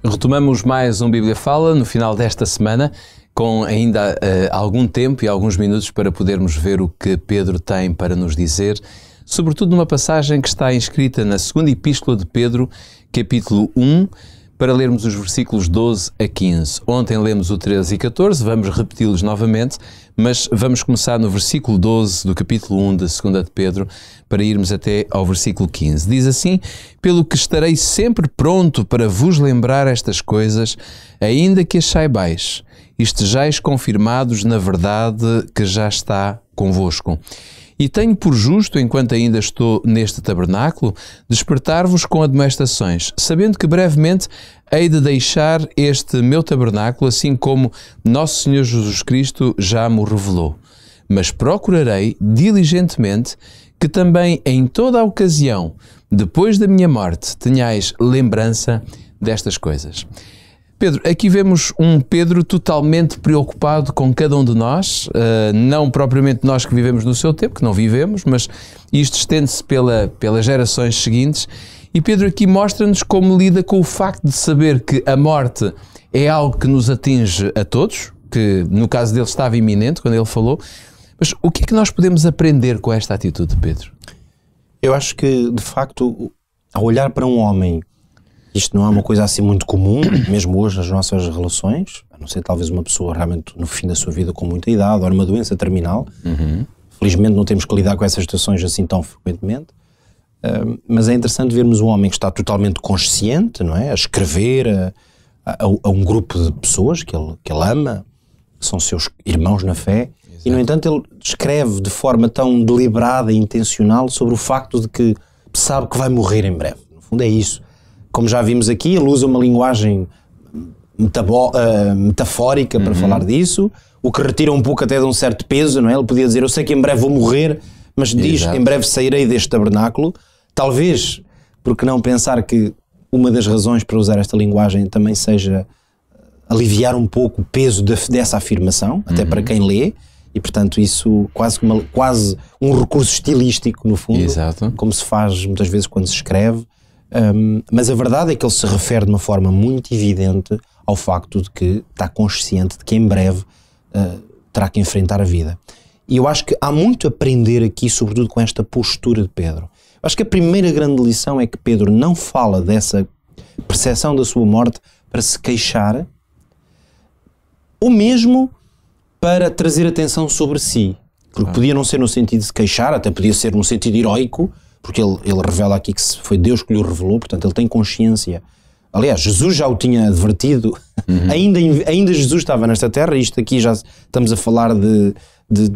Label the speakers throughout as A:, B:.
A: Retomamos mais um Bíblia Fala no final desta semana, com ainda algum tempo e alguns minutos para podermos ver o que Pedro tem para nos dizer, sobretudo numa passagem que está inscrita na segunda epístola de Pedro, capítulo 1, para lermos os versículos 12 a 15. Ontem lemos o 13 e 14, vamos repeti-los novamente, mas vamos começar no versículo 12 do capítulo 1 da segunda de Pedro, para irmos até ao versículo 15. Diz assim: pelo que estarei sempre pronto para vos lembrar estas coisas, ainda que as saibais, e estejais confirmados na verdade que já está convosco. E tenho por justo, enquanto ainda estou neste tabernáculo, despertar-vos com admoestações, sabendo que brevemente hei de deixar este meu tabernáculo, assim como nosso Senhor Jesus Cristo já me revelou. Mas procurarei diligentemente que também em toda a ocasião, depois da minha morte, tenhais lembrança destas coisas. Pedro, aqui vemos um Pedro totalmente preocupado com cada um de nós, não propriamente nós que vivemos no seu tempo, que não vivemos, mas isto estende-se pelas gerações seguintes. E Pedro aqui mostra-nos como lida com o facto de saber que a morte é algo que nos atinge a todos, que no caso dele estava iminente quando ele falou. Mas o que é que nós podemos aprender com esta atitude de Pedro?
B: Eu acho que, de facto, ao olhar para um homem, isto não é uma coisa assim muito comum, mesmo hoje nas nossas relações, a não ser talvez uma pessoa realmente no fim da sua vida com muita idade ou numa doença terminal. Felizmente não temos que lidar com essas situações assim tão frequentemente, mas é interessante vermos um homem que está totalmente consciente, não é? A escrever a um grupo de pessoas que ele ama, que são seus irmãos na fé. Exato. E no entanto ele escreve de forma tão deliberada e intencional sobre o facto de que sabe que vai morrer em breve. No fundo é isso. Como já vimos aqui, ele usa uma linguagem metafórica para falar disso, o que retira um pouco até de um certo peso, não é? Ele podia dizer, eu sei que em breve vou morrer, mas diz, em breve sairei deste tabernáculo. Talvez, porque não pensar que uma das razões para usar esta linguagem também seja aliviar um pouco o peso dessa afirmação, até para quem lê, e portanto isso quase um recurso estilístico no fundo. Exato. Como se faz muitas vezes quando se escreve. Mas a verdade é que ele se refere de uma forma muito evidente ao facto de que está consciente de que em breve terá que enfrentar a vida. E eu acho que há muito a aprender aqui, sobretudo com esta postura de Pedro. Eu acho que a primeira grande lição é que Pedro não fala dessa percepção da sua morte para se queixar, ou mesmo para trazer atenção sobre si, porque podia não ser no sentido de se queixar, até podia ser no sentido heroico, porque ele revela aqui que foi Deus que lhe revelou, portanto ele tem consciência. Aliás, Jesus já o tinha advertido, ainda Jesus estava nesta terra, isto aqui já estamos a falar de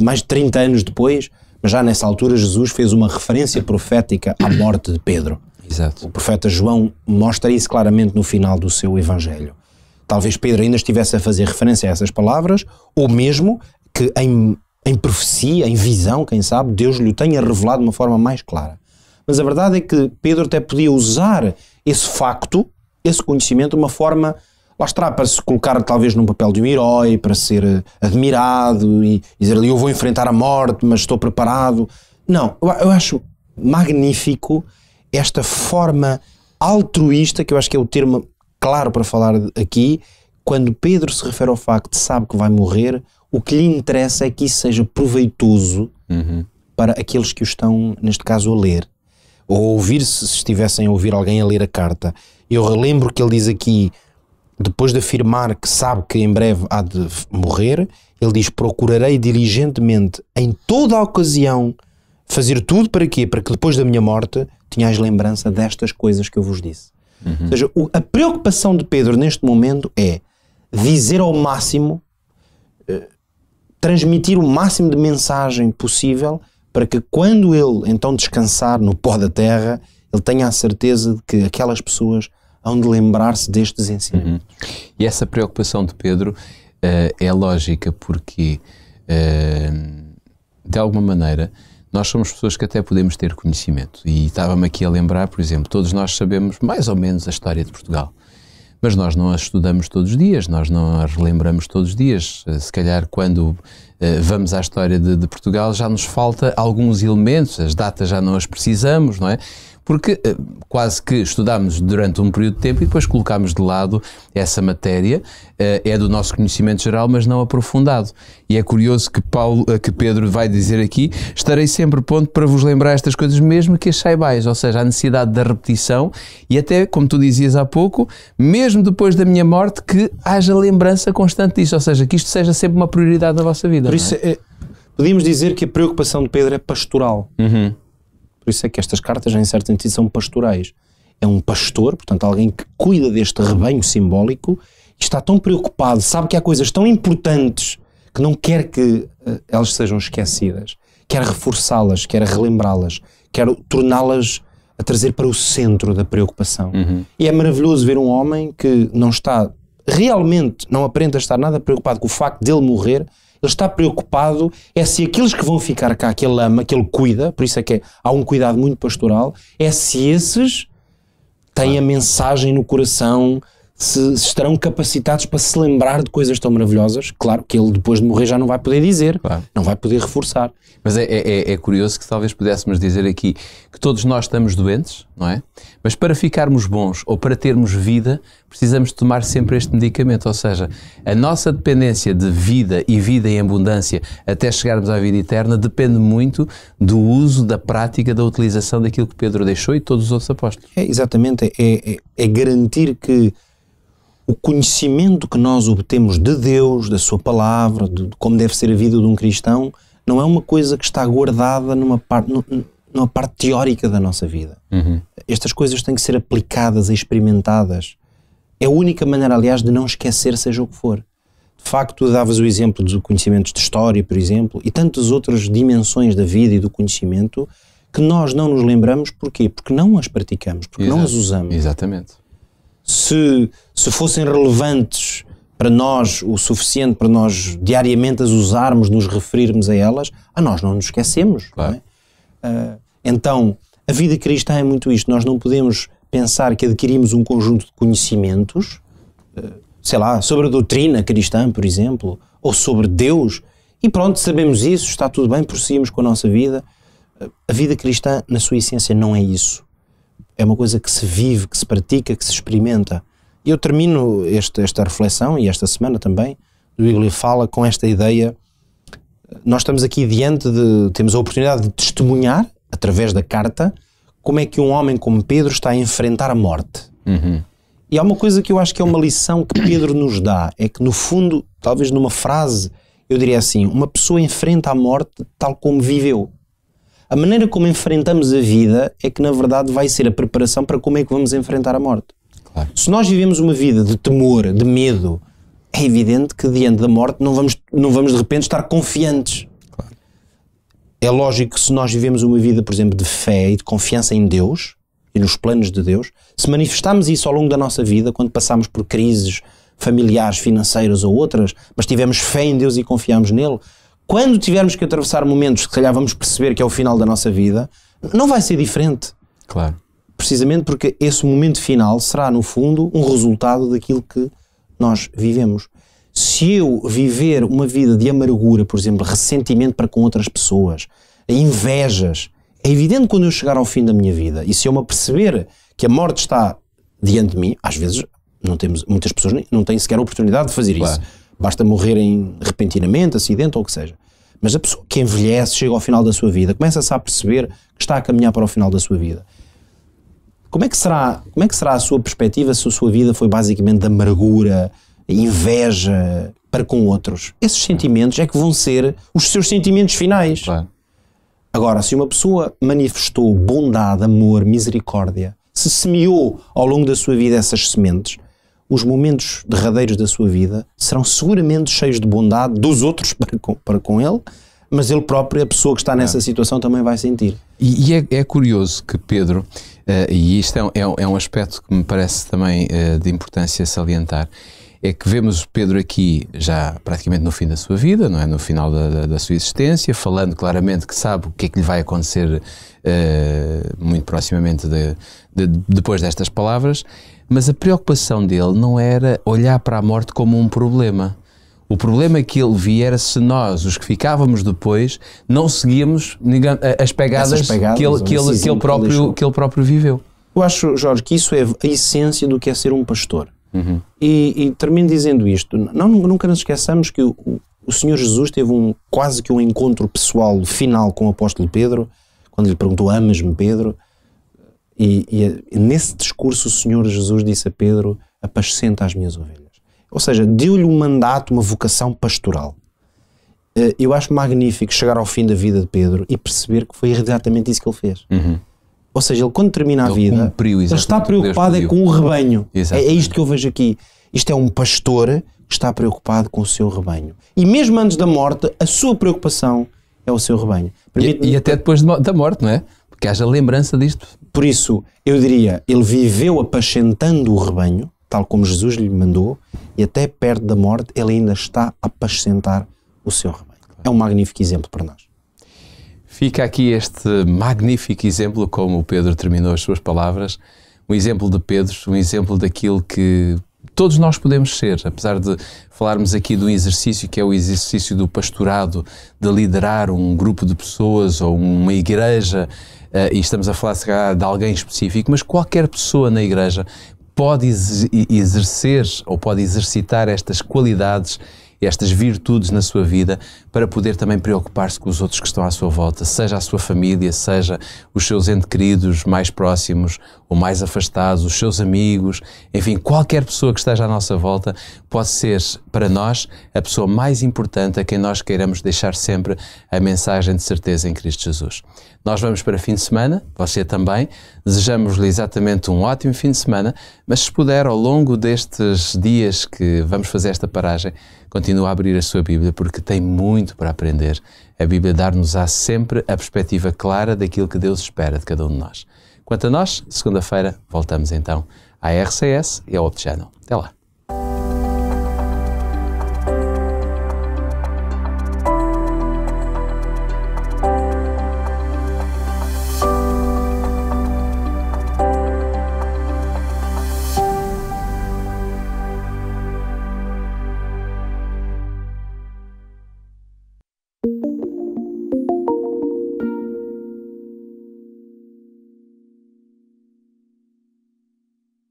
B: mais de 30 anos depois, mas já nessa altura Jesus fez uma referência profética à morte de Pedro. Exato. O profeta João mostra isso claramente no final do seu evangelho. Talvez Pedro ainda estivesse a fazer referência a essas palavras, ou mesmo que em profecia, em visão, quem sabe, Deus lhe tenha revelado de uma forma mais clara. Mas a verdade é que Pedro até podia usar esse facto, esse conhecimento, de uma forma, lá está, para se colocar talvez num papel de um herói, para ser admirado e dizer ali, eu vou enfrentar a morte, mas estou preparado. Não, eu acho magnífico esta forma altruísta, que eu acho que é o termo claro para falar aqui, quando Pedro se refere ao facto de sabe que vai morrer, o que lhe interessa é que isso seja proveitoso para aqueles que o estão, neste caso, a ler. Ou ouvir, se estivessem a ouvir alguém a ler a carta. Eu relembro que ele diz aqui, depois de afirmar que sabe que em breve há de morrer, ele diz, procurarei diligentemente em toda a ocasião fazer tudo para quê? Para que depois da minha morte tenhais lembrança destas coisas que eu vos disse. Ou seja, a preocupação de Pedro neste momento é dizer ao máximo, transmitir o máximo de mensagem possível, para que quando ele então descansar no pó da terra, ele tenha a certeza de que aquelas pessoas hão de lembrar-se destes ensinamentos.
A: E essa preocupação de Pedro é lógica porque, de alguma maneira, nós somos pessoas que até podemos ter conhecimento. E estava-me aqui a lembrar, por exemplo, todos nós sabemos mais ou menos a história de Portugal. Mas nós não a estudamos todos os dias, nós não a relembramos todos os dias. Se calhar quando vamos à história de Portugal já nos falta alguns elementos, as datas já não as precisamos, não é? porque quase que estudámos durante um período de tempo e depois colocámos de lado essa matéria, é do nosso conhecimento geral, mas não aprofundado. E é curioso que Pedro vai dizer aqui: estarei sempre pronto para vos lembrar estas coisas, mesmo que as saibais, ou seja, a necessidade da repetição e até, como tu dizias há pouco, mesmo depois da minha morte, que haja lembrança constante disso, ou seja, que isto seja sempre uma prioridade na vossa vida.
B: Por isso, podíamos dizer que a preocupação de Pedro é pastoral. Por isso é que estas cartas, em certo sentido, são pastorais. É um pastor, portanto, alguém que cuida deste rebanho simbólico e está tão preocupado, sabe que há coisas tão importantes que não quer que elas sejam esquecidas, quer reforçá-las, quer relembrá-las, quer torná-las a trazer para o centro da preocupação. E é maravilhoso ver um homem que não está realmente, não aparenta estar nada preocupado com o facto dele morrer. Ele está preocupado é se aqueles que vão ficar cá, que ele ama, que ele cuida, por isso é que há um cuidado muito pastoral, é se esses têm a mensagem no coração, se estarão capacitados para se lembrar de coisas tão maravilhosas. Claro que ele depois de morrer já não vai poder dizer, não vai poder reforçar.
A: Mas é curioso que talvez pudéssemos dizer aqui que todos nós estamos doentes, não é? Mas para ficarmos bons ou para termos vida, precisamos tomar sempre este medicamento, ou seja, a nossa dependência de vida e vida em abundância até chegarmos à vida eterna depende muito do uso, da prática, da utilização daquilo que Pedro deixou e todos os outros apóstolos.
B: Exatamente, é garantir que o conhecimento que nós obtemos de Deus, da sua palavra, de como deve ser a vida de um cristão, não é uma coisa que está guardada numa parte teórica da nossa vida. Estas coisas têm que ser aplicadas e experimentadas. É a única maneira, aliás, de não esquecer seja o que for. De facto, tu davas o exemplo dos conhecimentos de história, por exemplo, e tantas outras dimensões da vida e do conhecimento que nós não nos lembramos. Porquê? Porque não as praticamos, porque não as usamos.
A: Exatamente.
B: Se fossem relevantes para nós, o suficiente para nós diariamente as usarmos, nos referirmos a elas, nós não nos esquecemos.
A: Claro.
B: Não é? Então, a vida cristã é muito isto. Nós não podemos pensar que adquirimos um conjunto de conhecimentos, sei lá, sobre a doutrina cristã, por exemplo, ou sobre Deus, e pronto, sabemos isso, está tudo bem, prosseguimos com a nossa vida. A vida cristã, na sua essência, não é isso. É uma coisa que se vive, que se pratica, que se experimenta. E eu termino esta reflexão, e esta semana também, do Bíblia Fala, com esta ideia. Nós estamos aqui temos a oportunidade de testemunhar, através da carta, como é que um homem como Pedro está a enfrentar a morte. E há uma coisa que eu acho que é uma lição que Pedro nos dá, é que no fundo, talvez numa frase, eu diria assim: uma pessoa enfrenta a morte tal como viveu. A maneira como enfrentamos a vida é que na verdade vai ser a preparação para como é que vamos enfrentar a morte. Claro. Se nós vivemos uma vida de temor, de medo, é evidente que diante da morte não vamos de repente estar confiantes. Claro. É lógico que se nós vivemos uma vida, por exemplo, de fé e de confiança em Deus e nos planos de Deus, se manifestarmos isso ao longo da nossa vida, quando passamos por crises familiares, financeiras ou outras, mas tivemos fé em Deus e confiamos nele, quando tivermos que atravessar momentos que se calhar vamos perceber que é o final da nossa vida, não vai ser diferente.
A: Claro.
B: Precisamente porque esse momento final será, no fundo, um resultado daquilo que nós vivemos. Se eu viver uma vida de amargura, por exemplo, ressentimento para com outras pessoas, invejas, é evidente quando eu chegar ao fim da minha vida, e se eu me aperceber que a morte está diante de mim, às vezes muitas pessoas não têm sequer a oportunidade de fazer isso. Basta morrerem repentinamente, acidente ou o que seja. Mas a pessoa que envelhece, chega ao final da sua vida, começa-se a perceber que está a caminhar para o final da sua vida. Como é que será a sua perspectiva se a sua vida foi basicamente de amargura, inveja para com outros? Esses sentimentos é que vão ser os seus sentimentos finais. Claro. Agora, se uma pessoa manifestou bondade, amor, misericórdia, se semeou ao longo da sua vida essas sementes, os momentos derradeiros da sua vida serão seguramente cheios de bondade dos outros para com ele, mas ele próprio, a pessoa que está nessa situação, também vai sentir.
A: E é curioso que Pedro, e isto é um aspecto que me parece também de importância salientar, é que vemos Pedro aqui já praticamente no fim da sua vida, não é? No final da sua existência, falando claramente que sabe o que é que lhe vai acontecer muito proximamente depois destas palavras, mas a preocupação dele não era olhar para a morte como um problema. O problema é que ele viera se nós, os que ficávamos depois, não seguíamos as pegadas que ele próprio viveu.
B: Eu acho, Jorge, que isso é a essência do que é ser um pastor. E termino dizendo isto. Nunca nos esqueçamos que o Senhor Jesus teve quase que um encontro pessoal final com o apóstolo Pedro, quando lhe perguntou: amas-me, Pedro? E nesse discurso o Senhor Jesus disse a Pedro: apascenta as minhas ovelhas. Ou seja, deu-lhe um mandato, uma vocação pastoral. Eu acho magnífico chegar ao fim da vida de Pedro e perceber que foi exatamente isso que ele fez. Ou seja, ele quando termina a vida, ele está preocupado com o rebanho. É isto que eu vejo aqui. Isto é um pastor que está preocupado com o seu rebanho. E mesmo antes da morte, a sua preocupação é o seu rebanho.
A: E até depois da morte, não é? Porque haja lembrança disto.
B: Por isso, eu diria, ele viveu apascentando o rebanho, tal como Jesus lhe mandou, e até perto da morte ele ainda está a apacentar o seu rebanho. É um magnífico exemplo para nós.
A: Fica aqui este magnífico exemplo, como o Pedro terminou as suas palavras, um exemplo de Pedro, um exemplo daquilo que todos nós podemos ser, apesar de falarmos aqui de um exercício que é o exercício do pastorado, de liderar um grupo de pessoas ou uma igreja, e estamos a falar de alguém específico, mas qualquer pessoa na igreja pode exercer ou pode exercitar estas qualidades, estas virtudes na sua vida para poder também preocupar-se com os outros que estão à sua volta, seja a sua família, seja os seus entes queridos mais próximos ou mais afastados, os seus amigos, enfim, qualquer pessoa que esteja à nossa volta pode ser para nós a pessoa mais importante a quem nós queiramos deixar sempre a mensagem de certeza em Cristo Jesus. Nós vamos para fim de semana, você também, desejamos-lhe exatamente um ótimo fim de semana, mas se puder ao longo destes dias que vamos fazer esta paragem, continue a abrir a sua Bíblia porque tem muito para aprender. A Bíblia dar-nos-á sempre a perspectiva clara daquilo que Deus espera de cada um de nós. Quanto a nós, segunda-feira voltamos então à RCS e ao Hope Channel. Até lá.